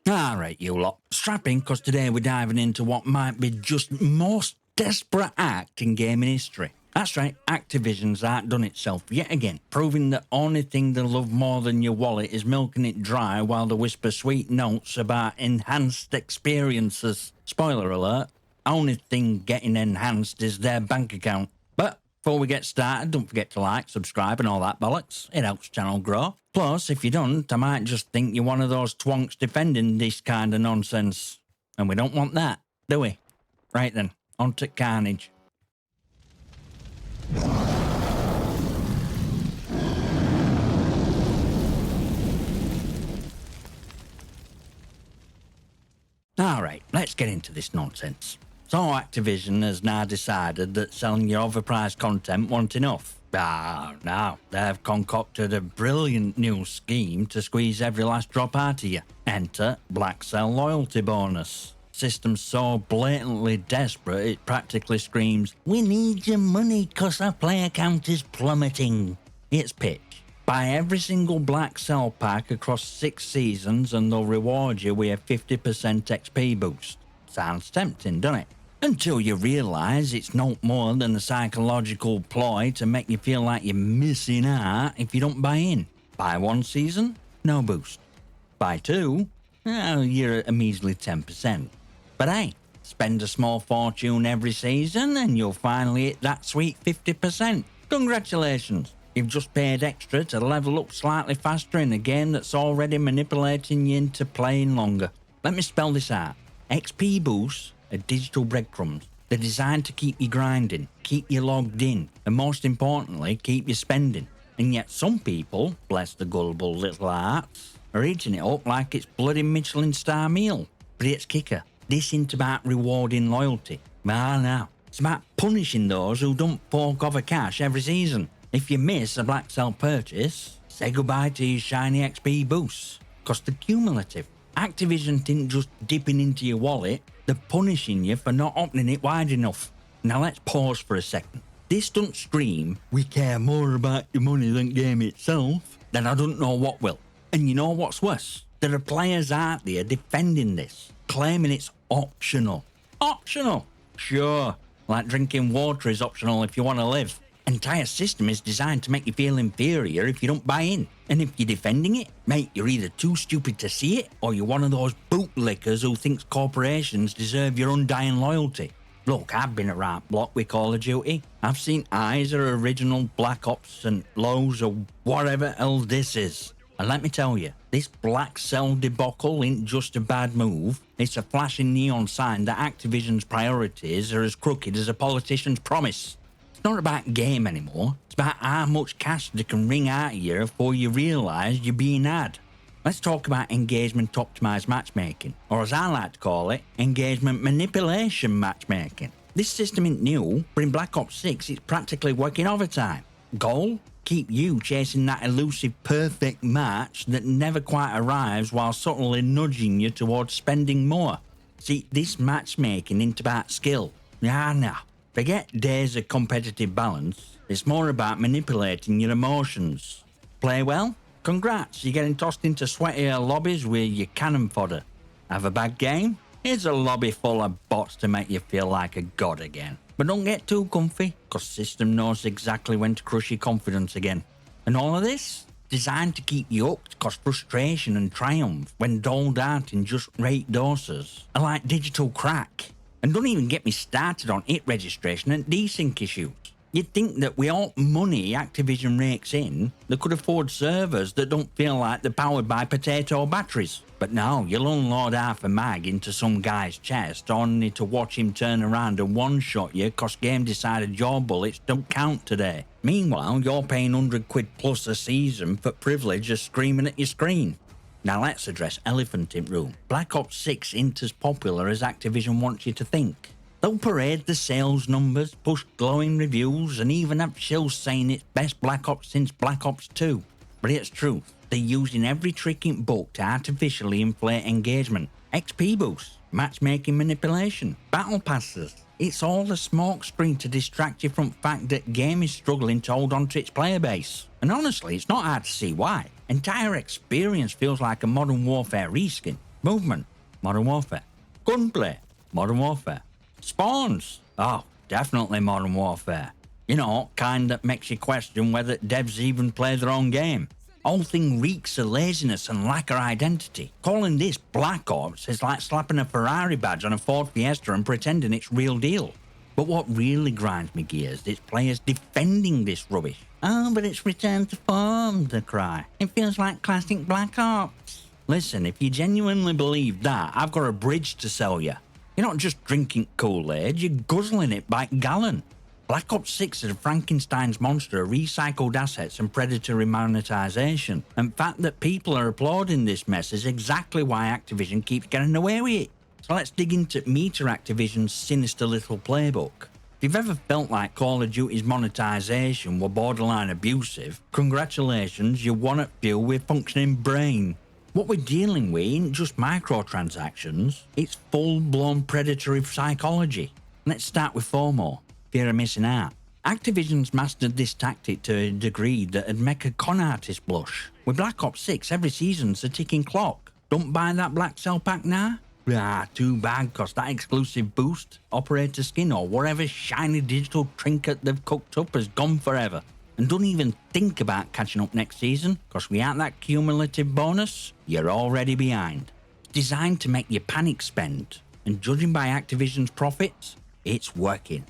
Alright, you lot. Strap in, because today we're diving into what might be just the most desperate act in gaming history. That's right, Activision's outdone itself yet again, proving the only thing they love more than your wallet is milking it dry while they whisper sweet notes about enhanced experiences. Spoiler alert, only thing getting enhanced is their bank account. But before we get started, don't forget to like, subscribe and all that bollocks. It helps channel grow. Plus, if you don't, I might just think you're one of those twonks defending this kind of nonsense. And we don't want that, do we? Right then, on to carnage. Alright, let's get into this nonsense. So Activision has now decided that selling your overpriced content wasn't enough. Now they've concocted a brilliant new scheme to squeeze every last drop out of you. Enter BlackCell loyalty bonus. System so blatantly desperate it practically screams, "We need your money cause our player count is plummeting." It's pitch. Buy every single BlackCell pack across 6 seasons and they'll reward you with a 50% XP boost. Sounds tempting, doesn't it? Until you realise it's no more than a psychological ploy to make you feel like you're missing out if you don't buy in. Buy 1 season, no boost. Buy 2, well, you're at a measly 10%. But hey, spend a small fortune every season and you'll finally hit that sweet 50%. Congratulations, you've just paid extra to level up slightly faster in a game that's already manipulating you into playing longer. Let me spell this out. XP boosts are digital breadcrumbs. They're designed to keep you grinding, keep you logged in, and most importantly, keep you spending. And yet some people, bless the gullible little hearts, are eating it up like it's bloody Michelin star meal. But it's kicker. This isn't about rewarding loyalty. No. It's about punishing those who don't fork over cash every season. If you miss a BlackCell purchase, say goodbye to your shiny XP boosts. Cause they're cumulative. Activision isn't just dipping into your wallet, they're punishing you for not opening it wide enough. Now let's pause for a second. This don't scream, "We care more about your money than game itself," then I don't know what will. And you know what's worse? There are players out there defending this, claiming it's optional. Optional? Sure, like drinking water is optional if you want to live. Entire system is designed to make you feel inferior if you don't buy in. And if you're defending it, mate, you're either too stupid to see it or you're one of those bootlickers who thinks corporations deserve your undying loyalty. Look, I've been at Rant block with Call of Duty. I've seen highs of original Black Ops and lows of whatever else this is. And let me tell you, this BlackCell debacle ain't just a bad move. It's a flashing neon sign that Activision's priorities are as crooked as a politician's promise. It's not about game anymore, it's about how much cash they can wring out of you before you realise you're being had. Let's talk about engagement optimised matchmaking, or as I like to call it, engagement manipulation matchmaking. This system isn't new, but in Black Ops 6 it's practically working overtime. Goal? Keep you chasing that elusive perfect match that never quite arrives while subtly nudging you towards spending more. See, this matchmaking ain't about skill. Nah. Forget days of competitive balance, it's more about manipulating your emotions. Play well? Congrats, you're getting tossed into sweatier lobbies with your cannon fodder. Have a bad game? Here's a lobby full of bots to make you feel like a god again. But don't get too comfy, cause system knows exactly when to crush your confidence again. And all of this? Designed to keep you hooked, cause frustration and triumph, when doled out in just right doses, are like digital crack. And don't even get me started on hit registration and desync issues. You'd think that with all money Activision rakes in, they could afford servers that don't feel like they're powered by potato batteries. But no, you'll unload half a mag into some guy's chest only to watch him turn around and one-shot you cause game decided your bullets don't count today. Meanwhile, you're paying 100 quid plus a season for privilege of screaming at your screen. Now let's address elephant in room. Black Ops 6 ain't as popular as Activision wants you to think. They'll parade the sales numbers, push glowing reviews, and even have shills saying it's best Black Ops since Black Ops 2. But it's true, they're using every trick in book to artificially inflate engagement. XP boosts, matchmaking manipulation, battle passes. It's all a smokescreen to distract you from the fact that game is struggling to hold on to its player base. And honestly, it's not hard to see why. Entire experience feels like a Modern Warfare reskin. Movement, Modern Warfare. Gunplay, Modern Warfare. Spawns, oh, definitely Modern Warfare. You know, kind that makes you question whether devs even play their own game. Whole thing reeks of laziness and lack of identity. Calling this Black Ops is like slapping a Ferrari badge on a Ford Fiesta and pretending it's real deal. But what really grinds me gears is players defending this rubbish. Oh, but it's return to form, they cry. It feels like classic Black Ops. Listen, if you genuinely believe that, I've got a bridge to sell you. You're not just drinking Kool-Aid, you're guzzling it by gallon. Black Ops 6 is a Frankenstein's monster of recycled assets and predatory monetization. And the fact that people are applauding this mess is exactly why Activision keeps getting away with it. So let's dig into Meter Activision's sinister little playbook. If you've ever felt like Call of Duty's monetization were borderline abusive, congratulations, you're one at few with functioning brain. What we're dealing with isn't just microtransactions, it's full-blown predatory psychology. Let's start with FOMO. Fear of missing out. Activision's mastered this tactic to a degree that'd make a con artist blush. With Black Ops 6, every season's a ticking clock. Don't buy that BlackCell pack now? Ah, too bad, cause that exclusive boost, operator skin, or whatever shiny digital trinket they've cooked up has gone forever. And don't even think about catching up next season, cause without that cumulative bonus, you're already behind. It's designed to make you panic spend, and judging by Activision's profits, it's working.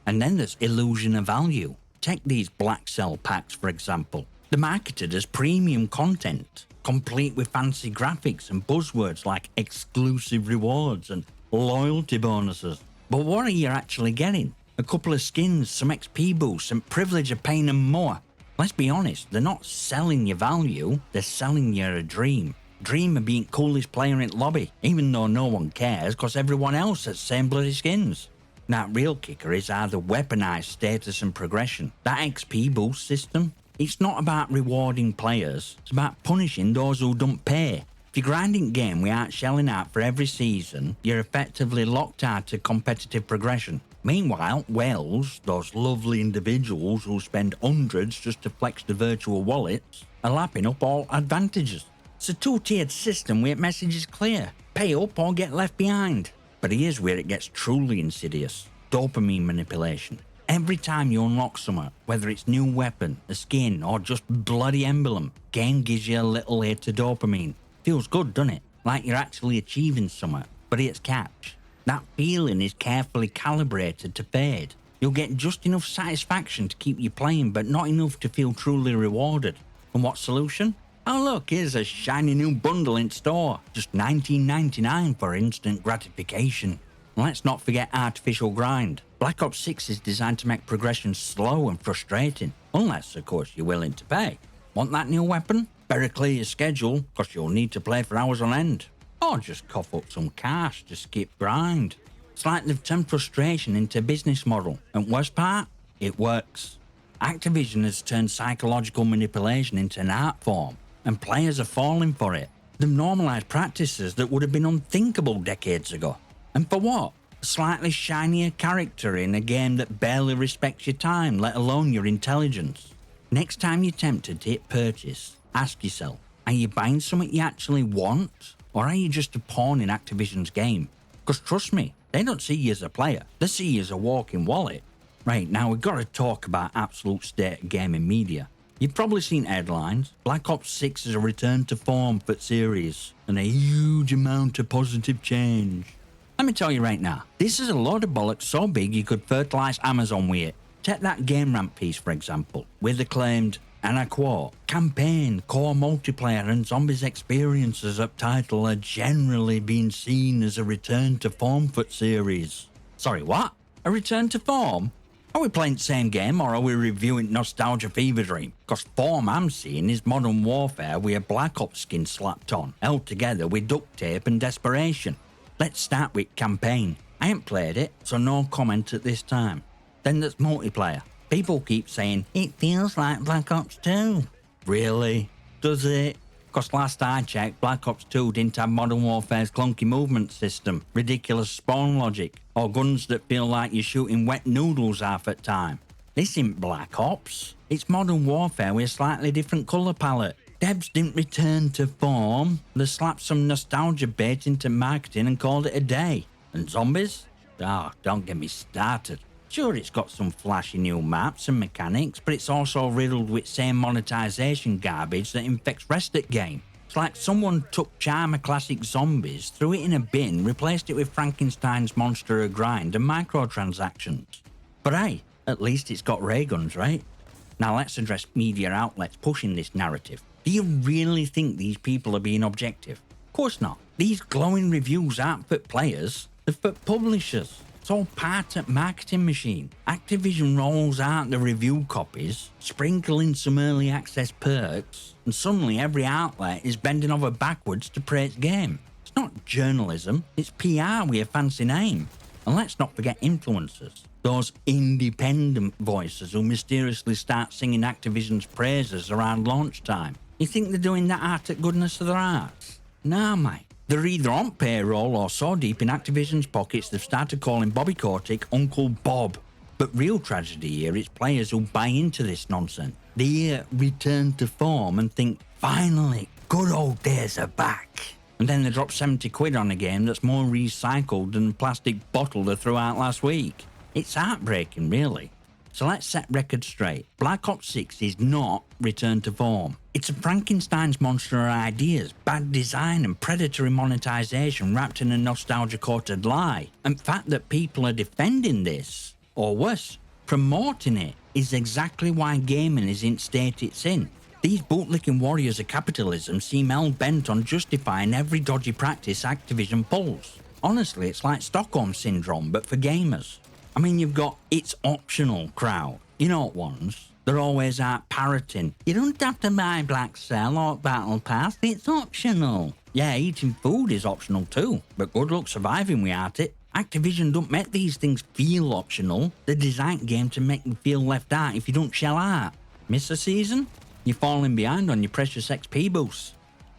And then there's illusion of value. Take these BlackCell packs, for example. They're marketed as premium content, complete with fancy graphics and buzzwords like exclusive rewards and loyalty bonuses. But what are you actually getting? A couple of skins, some XP boosts, and privilege of paying them more. Let's be honest, they're not selling you value, they're selling you a dream. Dream of being coolest player in lobby, even though no one cares because everyone else has same bloody skins. That real kicker is how they weaponise status and progression. That XP boost system, it's not about rewarding players, it's about punishing those who don't pay. If you're grinding game without shelling out for every season, you're effectively locked out to competitive progression. Meanwhile, whales, those lovely individuals who spend hundreds just to flex the virtual wallets, are lapping up all advantages. It's a two-tiered system where the message is clear. Pay up or get left behind. But here's where it gets truly insidious. Dopamine manipulation. Every time you unlock something, whether it's new weapon, a skin, or just bloody emblem, game gives you a little hit of dopamine. Feels good, doesn't it? Like you're actually achieving something, but it's catch. That feeling is carefully calibrated to fade. You'll get just enough satisfaction to keep you playing, but not enough to feel truly rewarded. And what solution? Oh look, here's a shiny new bundle in store. Just $19.99 for instant gratification. And let's not forget artificial grind. Black Ops 6 is designed to make progression slow and frustrating. Unless, of course, you're willing to pay. Want that new weapon? Better clear your schedule, because you'll need to play for hours on end. Or just cough up some cash to skip grind. It's like they've turned frustration into a business model. And worst part? It works. Activision has turned psychological manipulation into an art form. And players are falling for it. They've normalised practices that would have been unthinkable decades ago. And for what? A slightly shinier character in a game that barely respects your time, let alone your intelligence. Next time you're tempted to hit purchase, ask yourself, are you buying something you actually want? Or are you just a pawn in Activision's game? Because trust me, they don't see you as a player, they see you as a walking wallet. Right, now we've got to talk about absolute state of gaming media. You've probably seen headlines. Black Ops 6 is a return to form for the series, and a huge amount of positive change. Let me tell you right now, this is a load of bollocks so big you could fertilise Amazon with it. Take that game Rant piece for example, with the claimed, and I quote, campaign, core multiplayer and zombies experiences up title are generally being seen as a return to form for the series. Sorry, what? A return to form? Are we playing the same game or are we reviewing Nostalgia Fever Dream? Because form I'm seeing is Modern Warfare with a Black Ops skin slapped on, held together with duct tape and desperation. Let's start with campaign. I ain't played it, so no comment at this time. Then there's multiplayer. People keep saying, it feels like Black Ops 2. Really? Does it? Because last I checked, Black Ops 2 didn't have Modern Warfare's clunky movement system, ridiculous spawn logic, or guns that feel like you're shooting wet noodles half at time. This isn't Black Ops. It's Modern Warfare with a slightly different colour palette. Devs didn't return to form. They slapped some nostalgia bait into marketing and called it a day. And zombies? Oh, don't get me started. Sure, it's got some flashy new maps and mechanics, but it's also riddled with same monetization garbage that infects rest of the game. It's like someone took Charmer Classic Zombies, threw it in a bin, replaced it with Frankenstein's Monster of Grind and microtransactions. But hey, at least it's got ray guns, right? Now let's address media outlets pushing this narrative. Do you really think these people are being objective? Of course not. These glowing reviews aren't for players, they're for publishers. It's all part of marketing machine. Activision rolls out the review copies, sprinkle in some early access perks, and suddenly every outlet is bending over backwards to praise game. It's not journalism, it's PR with a fancy name. And let's not forget influencers. Those independent voices who mysteriously start singing Activision's praises around launch time. You think they're doing that out of goodness of their hearts? Nah, mate. They're either on payroll or so deep in Activision's pockets they've started calling Bobby Kotick Uncle Bob. But real tragedy here is players who buy into this nonsense. They return to form and think, finally, good old days are back. And then they drop 70 quid on a game that's more recycled than the plastic bottle they threw out last week. It's heartbreaking, really. So let's set records straight. Black Ops 6 is not return to form. It's a Frankenstein's monster of ideas, bad design and predatory monetization wrapped in a nostalgia-coated lie. And the fact that people are defending this, or worse, promoting it, is exactly why gaming is in the state it's in. These bootlicking warriors of capitalism seem hell-bent on justifying every dodgy practice Activision pulls. Honestly, it's like Stockholm Syndrome, but for gamers. I mean, you've got it's optional crowd. You know what ones? They're always out parroting. You don't have to buy BlackCell or Battle Pass, it's optional. Yeah, eating food is optional too, but good luck surviving without it. Activision don't make these things feel optional. They design game to make you feel left out if you don't shell out. Miss a season? You're falling behind on your precious XP boosts.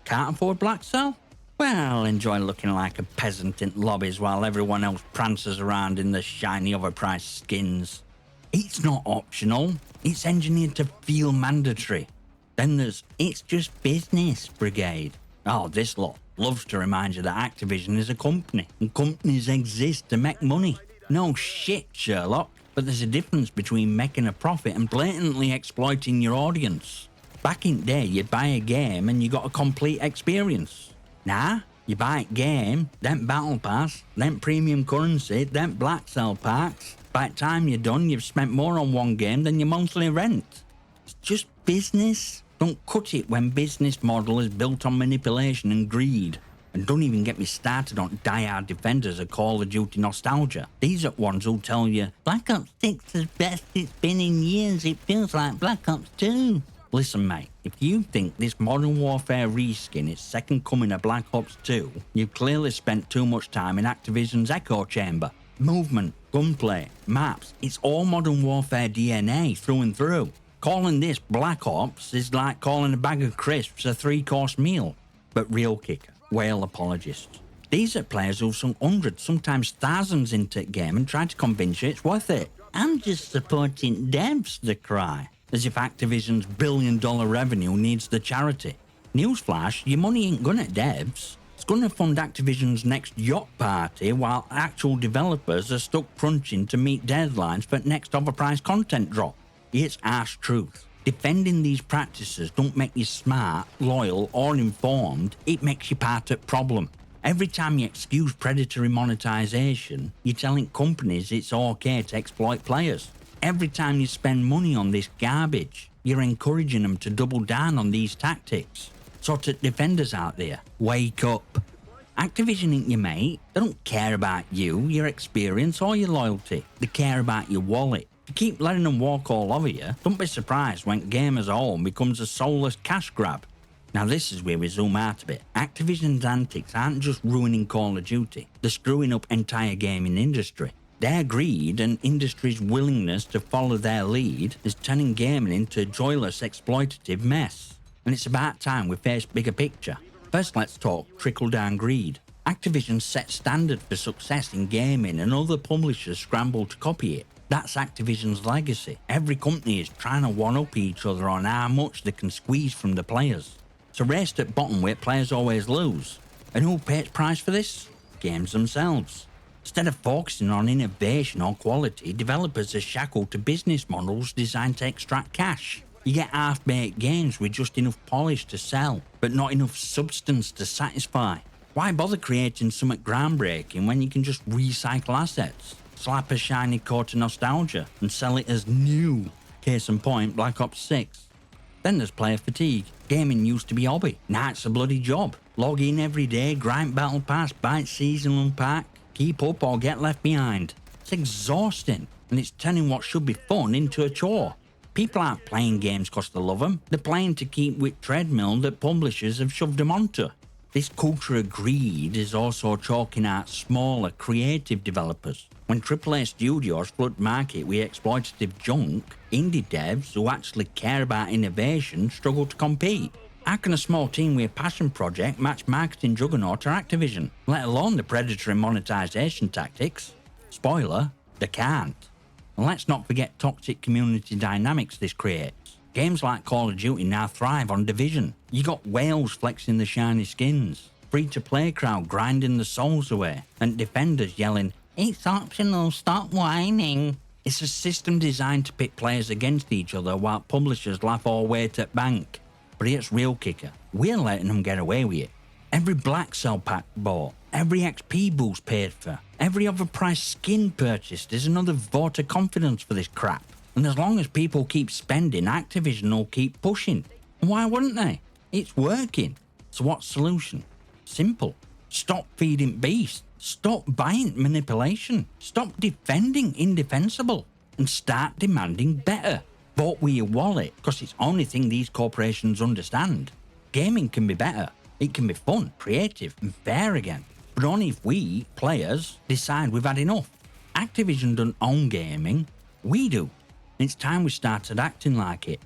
Can't afford BlackCell? Well, enjoy looking like a peasant in lobbies while everyone else prances around in the shiny overpriced skins. It's not optional, it's engineered to feel mandatory. Then there's It's Just Business Brigade. Oh, this lot loves to remind you that Activision is a company, and companies exist to make money. No shit, Sherlock, but there's a difference between making a profit and blatantly exploiting your audience. Back in the day, you'd buy a game and you got a complete experience. Nah, you buy a game, then Battle Pass, then premium currency, then BlackCell packs. By the time you're done, you've spent more on one game than your monthly rent. It's just business. Don't cut it when business model is built on manipulation and greed. And don't even get me started on die-hard defenders of Call of Duty nostalgia. These are ones who'll tell you, Black Ops 6 is best it's been in years, it feels like Black Ops 2. Listen, mate, if you think this Modern Warfare reskin is second coming of Black Ops 2, you've clearly spent too much time in Activision's echo chamber. Movement, gunplay, maps, it's all Modern Warfare DNA through and through. Calling this Black Ops is like calling a bag of crisps a 3-course meal. But real kicker, whale apologists. These are players who've sunk hundreds, sometimes thousands into the game and tried to convince you it's worth it. I'm just supporting devs, they cry. As if Activision's billion-dollar revenue needs the charity. Newsflash, your money ain't gonna devs. It's gonna fund Activision's next yacht party while actual developers are stuck crunching to meet deadlines for next overpriced content drop. It's harsh truth. Defending these practices don't make you smart, loyal, or informed, it makes you part of the problem. Every time you excuse predatory monetization, you're telling companies it's okay to exploit players. Every time you spend money on this garbage, you're encouraging them to double down on these tactics. So to defenders out there, wake up. Activision ain't your mate. They don't care about you, your experience, or your loyalty. They care about your wallet. If you keep letting them walk all over you, don't be surprised when the game as a whole becomes a soulless cash grab. Now this is where we zoom out a bit. Activision's antics aren't just ruining Call of Duty, they're screwing up entire gaming industry. Their greed and industry's willingness to follow their lead is turning gaming into a joyless, exploitative mess. And it's about time we face bigger picture. First, let's talk trickle-down greed. Activision set standard for success in gaming and other publishers scramble to copy it. That's Activision's legacy. Every company is trying to one-up each other on how much they can squeeze from the players. It's a race at bottom where players always lose. And who pays price for this? Games themselves. Instead of focusing on innovation or quality, developers are shackled to business models designed to extract cash. You get half-baked games with just enough polish to sell, but not enough substance to satisfy. Why bother creating something groundbreaking when you can just recycle assets, slap a shiny coat of nostalgia, and sell it as new? Case in point, Black Ops 6. Then there's player fatigue. Gaming used to be a hobby. Now it's a bloody job. Log in every day, grind battle pass, buy seasonal pack, keep up or get left behind. It's exhausting, and it's turning what should be fun into a chore. People aren't playing games because they love them. They're playing to keep with treadmill that publishers have shoved them onto. This culture of greed is also choking out smaller creative developers. When AAA studios flood market with exploitative junk, indie devs who actually care about innovation struggle to compete. How can a small team with a passion project match marketing juggernaut or Activision, let alone the predatory monetization tactics? Spoiler, they can't. And let's not forget toxic community dynamics this creates. Games like Call of Duty now thrive on division. You got whales flexing the shiny skins, free-to-play crowd grinding the souls away, and defenders yelling, "It's optional, stop whining." It's a system designed to pit players against each other while publishers laugh all weight at bank. But here's real kicker. We're letting them get away with it. Every BlackCell pack bought, every XP boost paid for, every overpriced skin purchased is another vote of confidence for this crap. And as long as people keep spending, Activision will keep pushing. And why wouldn't they? It's working. So what's the solution? Simple. Stop feeding beasts. Stop buying manipulation. Stop defending indefensible. And start demanding better. Vote with your wallet, because it's the only thing these corporations understand. Gaming can be better. It can be fun, creative, and fair again. But only if we, players, decide we've had enough. Activision don't own gaming. We do. And it's time we started acting like it.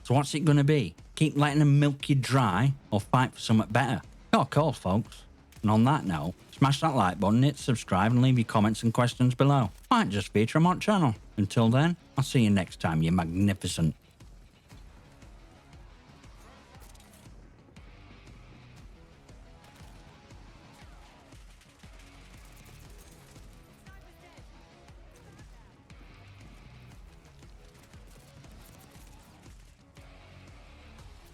So what's it going to be? Keep letting them milk you dry, or fight for something better? Got a call, folks. And on that note, smash that like button, hit subscribe, and leave your comments and questions below. Might just feature them on channel. Until then, I'll see you next time, you magnificent.